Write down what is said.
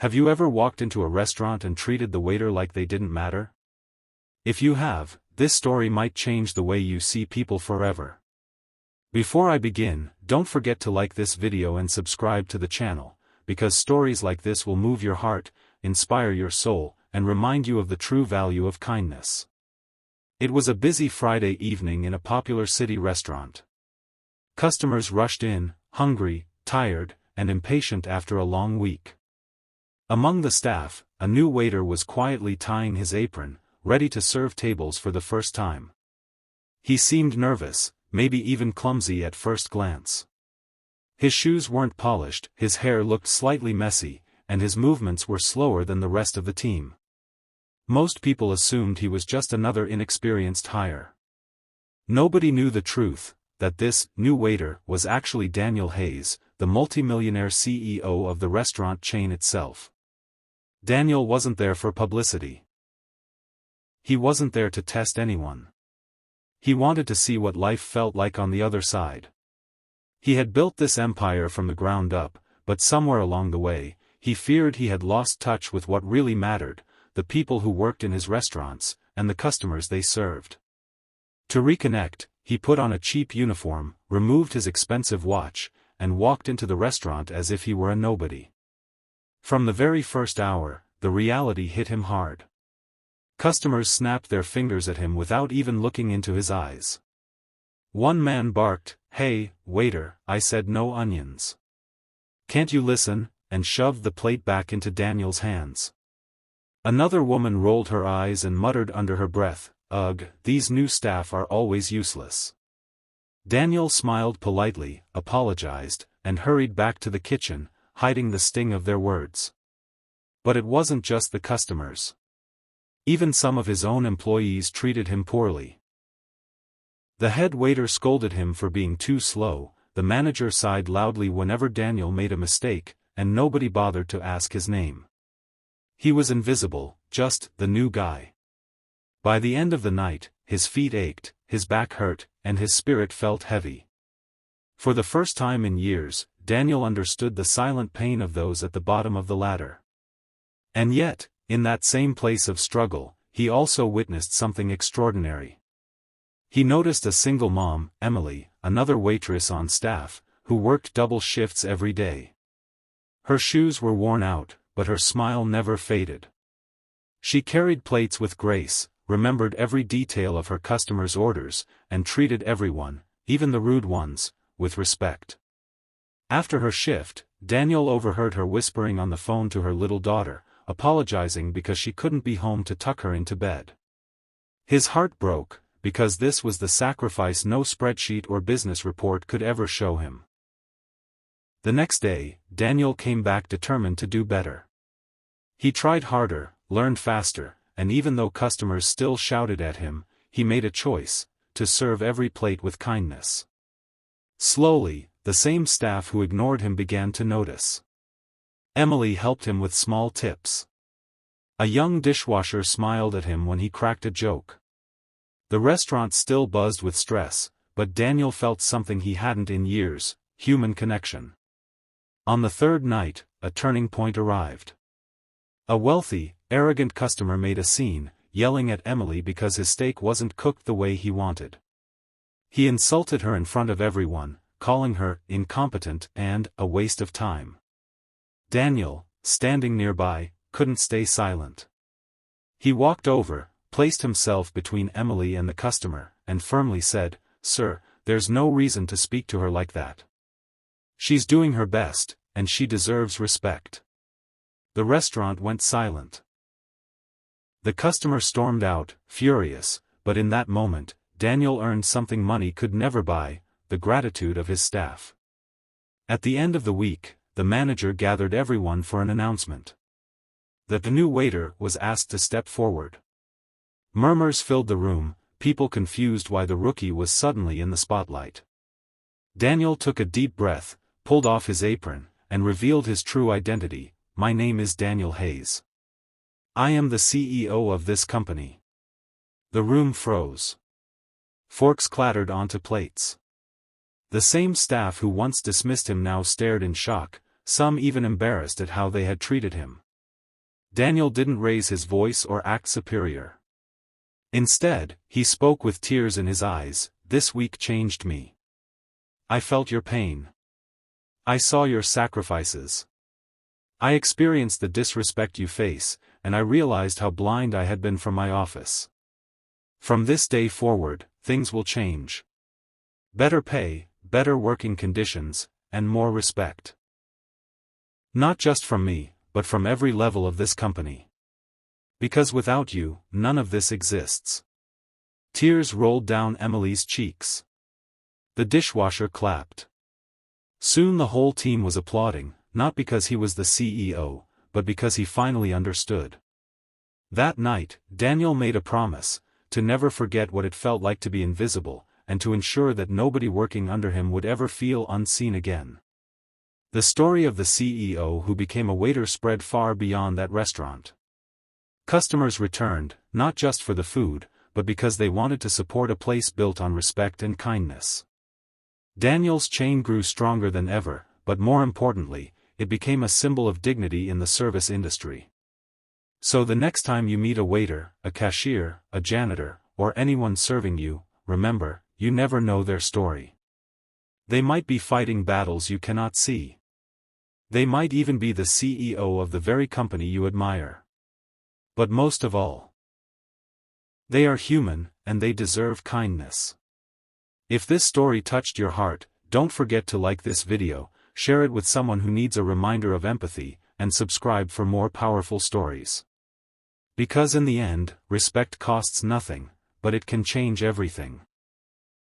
Have you ever walked into a restaurant and treated the waiter like they didn't matter? If you have, this story might change the way you see people forever. Before I begin, don't forget to like this video and subscribe to the channel, because stories like this will move your heart, inspire your soul, and remind you of the true value of kindness. It was a busy Friday evening in a popular city restaurant. Customers rushed in, hungry, tired, and impatient after a long week. Among the staff, a new waiter was quietly tying his apron, ready to serve tables for the first time. He seemed nervous, maybe even clumsy at first glance. His shoes weren't polished, his hair looked slightly messy, and his movements were slower than the rest of the team. Most people assumed he was just another inexperienced hire. Nobody knew the truth, that this new waiter was actually Daniel Hayes, the multimillionaire CEO of the restaurant chain itself. Daniel wasn't there for publicity. He wasn't there to test anyone. He wanted to see what life felt like on the other side. He had built this empire from the ground up, but somewhere along the way, he feared he had lost touch with what really mattered, the people who worked in his restaurants, and the customers they served. To reconnect, he put on a cheap uniform, removed his expensive watch, and walked into the restaurant as if he were a nobody. From the very first hour, the reality hit him hard. Customers snapped their fingers at him without even looking into his eyes. One man barked, "Hey, waiter, I said no onions. Can't you listen?" and shoved the plate back into Daniel's hands. Another woman rolled her eyes and muttered under her breath, "Ugh, these new staff are always useless." Daniel smiled politely, apologized, and hurried back to the kitchen, hiding the sting of their words. But it wasn't just the customers. Even some of his own employees treated him poorly. The head waiter scolded him for being too slow, the manager sighed loudly whenever Daniel made a mistake, and nobody bothered to ask his name. He was invisible, just the new guy. By the end of the night, his feet ached, his back hurt, and his spirit felt heavy. For the first time in years, Daniel understood the silent pain of those at the bottom of the ladder. And yet, in that same place of struggle, he also witnessed something extraordinary. He noticed a single mom, Emily, another waitress on staff, who worked double shifts every day. Her shoes were worn out, but her smile never faded. She carried plates with grace, remembered every detail of her customers' orders, and treated everyone, even the rude ones, with respect. After her shift, Daniel overheard her whispering on the phone to her little daughter, apologizing because she couldn't be home to tuck her into bed. His heart broke, because this was the sacrifice no spreadsheet or business report could ever show him. The next day, Daniel came back determined to do better. He tried harder, learned faster, and even though customers still shouted at him, he made a choice, to serve every plate with kindness. Slowly, the same staff who ignored him began to notice. Emily helped him with small tips. A young dishwasher smiled at him when he cracked a joke. The restaurant still buzzed with stress, but Daniel felt something he hadn't in years: human connection. On the third night, a turning point arrived. A wealthy, arrogant customer made a scene, yelling at Emily because his steak wasn't cooked the way he wanted. He insulted her in front of everyone, calling her incompetent and a waste of time. Daniel, standing nearby, couldn't stay silent. He walked over, placed himself between Emily and the customer, and firmly said, "Sir, there's no reason to speak to her like that. She's doing her best, and she deserves respect." The restaurant went silent. The customer stormed out, furious, but in that moment, Daniel earned something money could never buy: the gratitude of his staff. At the end of the week, the manager gathered everyone for an announcement. The new waiter was asked to step forward. Murmurs filled the room, people confused why the rookie was suddenly in the spotlight. Daniel took a deep breath, pulled off his apron, and revealed his true identity: "My name is Daniel Hayes. I am the CEO of this company." The room froze. Forks clattered onto plates. The same staff who once dismissed him now stared in shock, some even embarrassed at how they had treated him. Daniel didn't raise his voice or act superior. Instead, he spoke with tears in his eyes. "This week changed me. I felt your pain. I saw your sacrifices. I experienced the disrespect you face, and I realized how blind I had been from my office. From this day forward, things will change. Better pay, better working conditions, and more respect. Not just from me, but from every level of this company. Because without you, none of this exists." Tears rolled down Emily's cheeks. The dishwasher clapped. Soon the whole team was applauding, not because he was the CEO, but because he finally understood. That night, Daniel made a promise, to never forget what it felt like to be invisible, and to ensure that nobody working under him would ever feel unseen again. The story of the CEO who became a waiter spread far beyond that restaurant. Customers returned, not just for the food, but because they wanted to support a place built on respect and kindness. Daniel's chain grew stronger than ever, but more importantly, it became a symbol of dignity in the service industry. So the next time you meet a waiter, a cashier, a janitor, or anyone serving you, remember, you never know their story. They might be fighting battles you cannot see. They might even be the CEO of the very company you admire. But most of all, they are human, and they deserve kindness. If this story touched your heart, don't forget to like this video, share it with someone who needs a reminder of empathy, and subscribe for more powerful stories. Because in the end, respect costs nothing, but it can change everything.